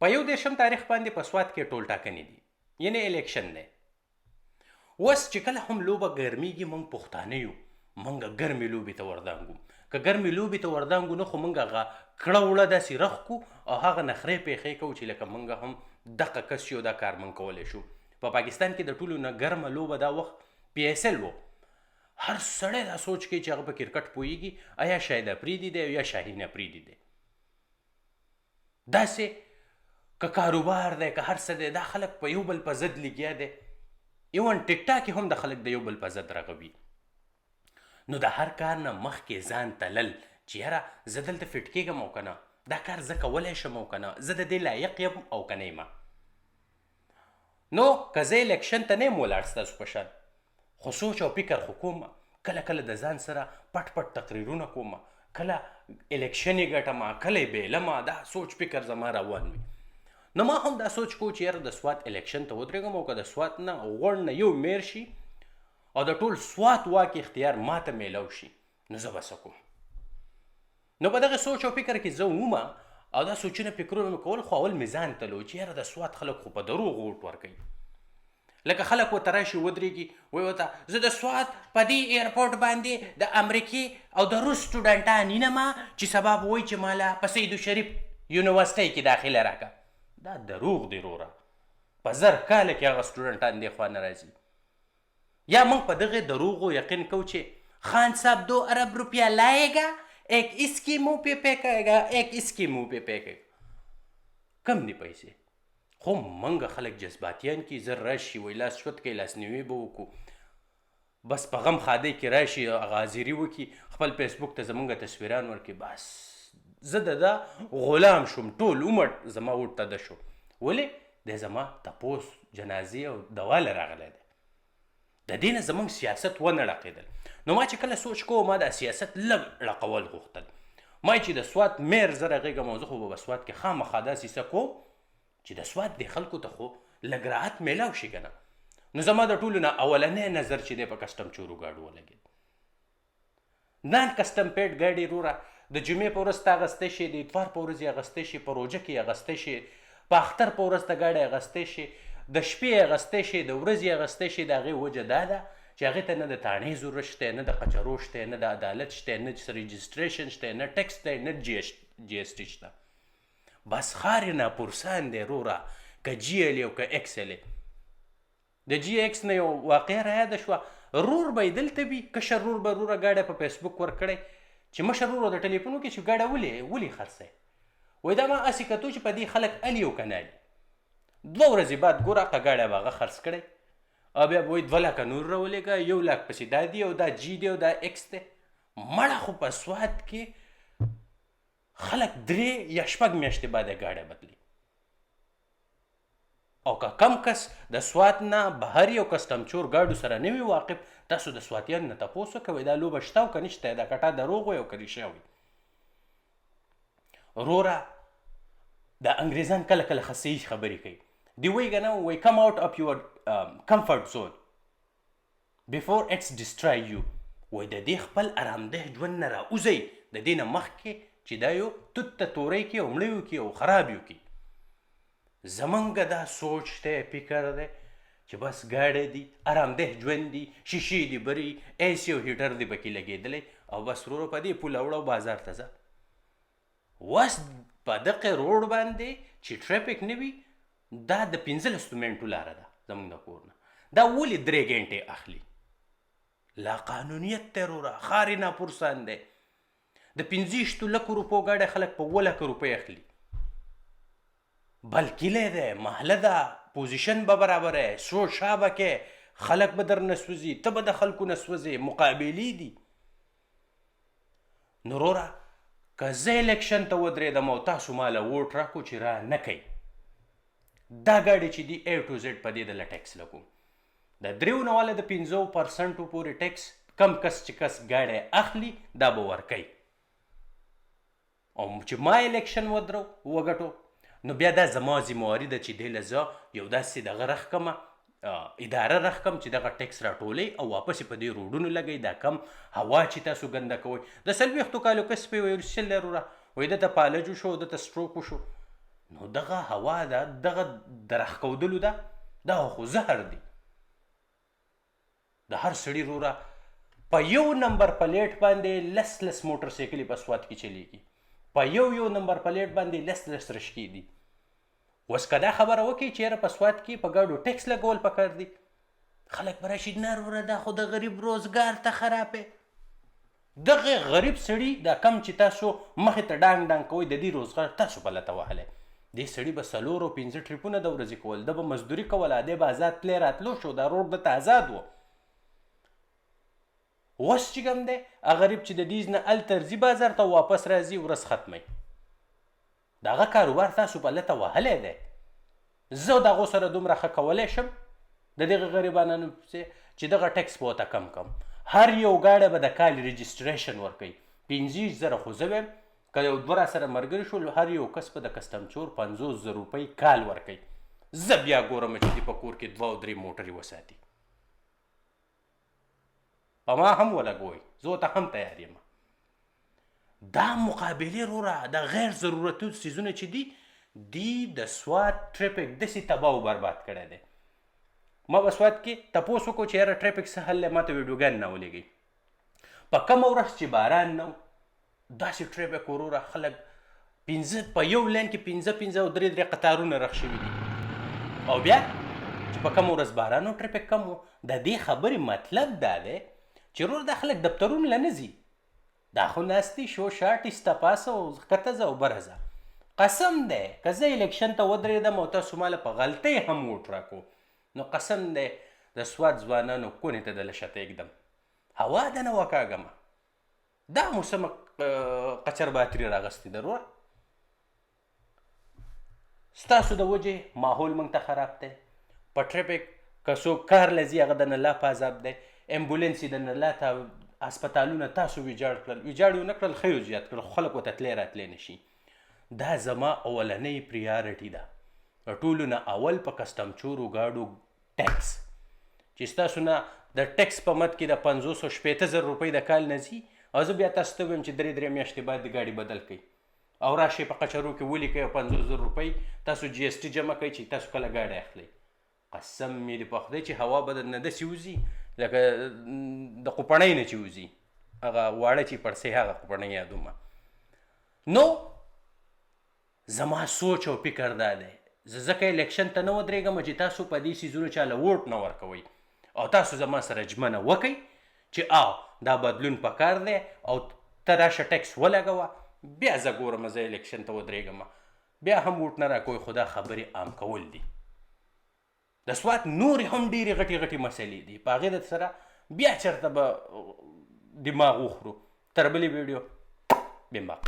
په 31 تاریخ باندې په سوات کې ټول ټاکنې دي، یعنی الیکشن دی. اوس چې کله هم لوبه ګرمیږي موږ پښتانه یو، موږ ګرمې لوبې ته وردانګو. که ګرمې لوبې ته وردانګو نه خو موږ هغه کړه وړه داسې رخ کو او هغه نخرې پیښې کوو چې لکه موږ هم دغه کس یو دا کار موږ کولی شو. په پاکستان کې د ټولو نه ګرمه لوبه دا وخت PSL و. هر سړی دا سوچ کوي چې هغه په کرکټ پوهیږي، آیا شاهد افریدي دی یا شاهین افریدي دی. داسې که کاروبار دی که هر څه دی، دا خلک په یو بل په ضد لګیا دی. ایون ټیک ټاک هم د خلک د یو بل په ضد رغوي. نو د هر کار نه مخکې ځان تلل چې یاره زه دلته فټ کېږم او که نه، دا کار زه کولی شم او که نه، زه د دې لایق یم او که نه یم. نو که زه الیکشن ته نه یم ولاړ ستاسو په شان، خو سوچ او فکر خو کوم، کله کله د ځان سره پټ پټ تقریرونه کوم، کله الیکشن یې ګټم، کله یې بیلم، دا سوچ فکر زما روان وي. نو ما هم دا سوچ کو چې یاره د سوات الیکشن ته ودرېږم او که د سوات نه غوړ نه یو میر شي او د ټول سوات واک اختیار ماته میلاو شي، نو زه به څه کوم. نو په دغه سوچ او فکر کې زه ومه او دا سوچونه فکرونه مې کول، خو اول مې ځان تلو چې یاره د سوات خلک خو په دروغ ووټ ورکوي. لکه خلک ورته راشي ودرېږي وایي ورته زه د سوات په دې ایرپورټ باندې د امریکې او د روس سټوډنټان ینم چې سبا به وایي چې مالا په سید شریف یونیورسټۍ کې داخله راکړه. دا دروغ دی وروره، په 1000 کاله کې هغه سټوډنټان دې خوا نه راځي. یا موږ په دغه دروغو یقین کوو چې خان صاحب 2 ارب روپیہ لائے گا، ایک اسکی منہ پہ پھینکے گا، ایک اسکی منہ پہ پھینکے گا. کم دي پیسې، خو موږ خلک جذباتیان کی زر راشي وایي لاس شوت کوي، لاس نیوي به وکړو، بس په غم خادی کې راشي هغه حاضري وکړي، خپل فیسبوک ته زمونږ تصویران ورکړي، بس زه د دا غلام شوم، ټول عمر زما وټ ته ده شو. ولې دی زما تپوس جنازې او دواله راغلی دی، د دې نه زموږ سیاست ونه ړقېدل. نو ما چې کله سوچ کوم ما دا سیاست لږ ړقول غوښتل. ما چې د سوات میر زه رغېږم او زه خو به په سوات کې خامخا داسې څه کوم چې د سوات د خلکو ته خو لږ راحت میلاو شي که نه. نو زما د ټولو نه اولنی نظر چې دی په کسټم چورو ګاډو ولګېد. نان کسټم پیډ ګاډي وروره د جمعې په ورځ ته اغوستی شي، د اتوار په ورځ یې اغوستی شي، په روژه کې یې اغوستی شي، په اختر په ورځ ته ګاډی اغوستی شي، د شپې یې اغوستی شي، د ورځې یې اغوستی شي. د هغې وجه دا ده چې هغې ته نه د تاڼې ضرورت شته، نه د قچرو شته، نه د عدالت شته، نه رجسټریشن شته، نه ټکس دی، نه GST شته. بس خار یې ناپرسان دی وروره، که GL او که XL. د GX نه یو واقعه رایاده شوه، رور به یې دلته وي، کشر رور به وروره ګاډی په فیسبوک ورکړی چې مشر ورور د ټلیفون وکړي چې ګاډی ولې خرڅوئ. وایي دا ما هسې کتو چې په دې خلک الي او که نه الي. 2 ورځې بعد ګوره که ګاډی به هغه خرڅ کړی او بیا به وایي 2 لکه نور راولېږه، 1 لک پسې دا دي او دا G دی او دا X دی. مړه خو په سوات کې خلک 3 یا 4 میاشتې بعد یې ګاډی بدلي. او که کم کس د سوات نه بهر یو کسټم چور ګاډو سره نه وي واقف، تاسو د سواتیانو نه تپوس وکوئ دا لوبه شته او که نشته، دا کټه دروغ وي او که ریښه وي. وروره دا انګریزان کله کله ښه صحیح خبرې کوي. دی وایي که نه وایي come out of your comfort zone before it's destroy you. وایي د دې خپل ارامده ژوند نه راوځئ، د دې نه مخکې چې دا یو توت ته توری کړي او مړه وکړي او خراب یې وکړي. زمونږ دا سوچ دی، فکر دی چې بس ګاډی دی، ارامده ژوند دی، شیشې دي بري، AC او هیټر دی پکې لګېدلی او بس وروره په دې پوله وړه او بازار ته ځه. اوس په دغه روډ باندې چې ټریفک نه وي، دا د 15 منټو لاره ده زموږ د کور نه، دا ولې 3 ګنټې اخلي؟ لا قانونیت دی وروره، ښار یې ناپرسان دی. د 15 لکو روپو ګاډی خلک په 2 لکه روپۍ اخلي. بل کلی دی، محله ده، پوزیشن به برابره، سو شا به کې، خلک به در نه سوځي، ته به د خلکو نه سوځې، مقابلې دي. نو وروره که زه الیکشن ته ودرېدم او تاسو ماله ووټ راکړو چې را نه کوئ، دا ګاډي چې دي A to Z په دې دله ټیکس لګوم. د 3 نه والا د 15% پورې ټیکس کم کس چې کس ګاډی اخلي دا به ورکوي. او چې ما الیکشن وګټو نو بیا دا زما ذمهواري ده چې دې له زه یو داسې دغه رخ کمه اداره رخ کم چې دغه ټیکس راټولئ او واپس یې په دې روډونو لګئ. دا کم هوا چې تاسو ګنده کوئ، د 40 کالو کس پې ویل شل وروره وایي دته فالج وشو، دته سټروک وشو، نو دغه هوا ده، دغه د راښکودلو ده، دغه خو زهر دی. د هر سړي وروره په یو نمبر پلیټ باندې لس موټر سایکلې په سوات کې چلیږي، په یو نمبر پلیټ باندې لس رشکې دي. اوس که دا خبره وکړي چې یاره په سوات کې په ګاډو ټیکس لګول پکار دي، خلک به راشي نه وروره دا خو د غریب روزګار ته خرابې. دغه غریب سړي دا کم چې تاسو مخې ته ډانګ ډانګ کوئ د دې روزګار تاسو په لته وهلی. دې سړي به 4 او 5 ټریپونه د ورځې کول، ده به مزدوري کوله، دی به ازاد تللی راتلو شو، دا روډ دته آزاد و. اوس چې کوم دی غریب چې د دې نه هلته ځي بازار ته واپس راځي ورځ ختمی، د هغه کاروبار تاسو په لته وهلی دی. زه د هغو سره دومره ښه کولی شم د دغه غریبانو پسې چې دغه ټیکس به ورته کم هر یو ګاډی به د کال رجسټریشن ورکوي 50,000 خو زه ویم که یو دوه راسره ملګري شول هر یو کس به د کسټم چور 50,000 روپۍ کال ورکوي. زه بیا ګورم چې دې په کور کې 2 او 3 موټرې وساتي، په ما هم ولګوئ، زه ورته هم تیار یم. دا مقابلې وروره د غیر ضرورتي څیزونه چې دي د سوات ټریفک داسې تباه و برباد کړی دی. ما به سوات کې تپوس وکړو چې یاره ټریفک څه حل دی، ما ته ویډیوګانې نه ولېږئ. په کومه ورځ چې باران نه و داسې ټریفک وروره خلک په یو لین کې 5 او 3 قطارونه رخ شوي دي. او بیا چې په کومه ورځ باران و ټریفک کم و. د دې خبرې مطلب دا دی چې وروره دا خلک دفترونو له نه ځي، دا خو ناستي شو شاټ ایسته او ښکته ځه او بره ځه. قسم دی که زه الیکشن ته ودرېدم او تاسو ماله په غلطۍ هم ووټ راکو نو قسم دی د سوات ځوانانو کونې ته د لشته ایږدم، هوا ده نه وکاږمه. دا موسمه قچر باتري راغستې ده وروره. ستاسو د وجې ماحول موږ ته خراب دی. په ټریفک که څوک کار له ځي هغه د نه لا په عذاب دی. امبولینس یې د نه لا ته هسپتالونه تاسو ویجاړ کړل، ویجاړ یې ونه کړل ښه یې زیات کړل، خلک ورته تللی راتلی نه شي. دا زما اولنۍ پریارټي ده. ټولو نه اول په کسټم چورو ګاډو ټیکس چې ستاسو نه د ټیکس په مد کې د 560,000 روپۍ د کال نه ځي، او زه بیا تاسو ته ویم چې 3 میاشتې بعد د ګاډي بدل کړئ او راشئ په قچرو کې ولیکئ 50,000 روپۍ تاسو جی ایس ټي جمع کړئ چې تاسو کله ګاډی اخلئ. قسم مې دې په خدای چې هوا به درنه داسې وځي لکه د قوپړۍ نه چې وځي، هغه واړه چې پړسې هغه قوپړۍ یادومه. نو زما سوچ او فکر دا دی، زه ځکه الیکشن ته نه ودرېږم چې تاسو په دې څیزونو چاله ووټ نه ورکوئ او تاسو زما سره ژمنه وکئ چې دا بدلون پکار دی او ته راشه ټیکس ولګوه. بیا زه ګورم زه الیکشن ته ودرېږم بیا هم ووټ نه راکوئ، خو دا خبرې عام کول دي. د سوات نورې هم ډېرې غټې مسلې دي، په هغې سره بیا چېرته به دماغ وخورو. تر بلې ویډیو بیم باق.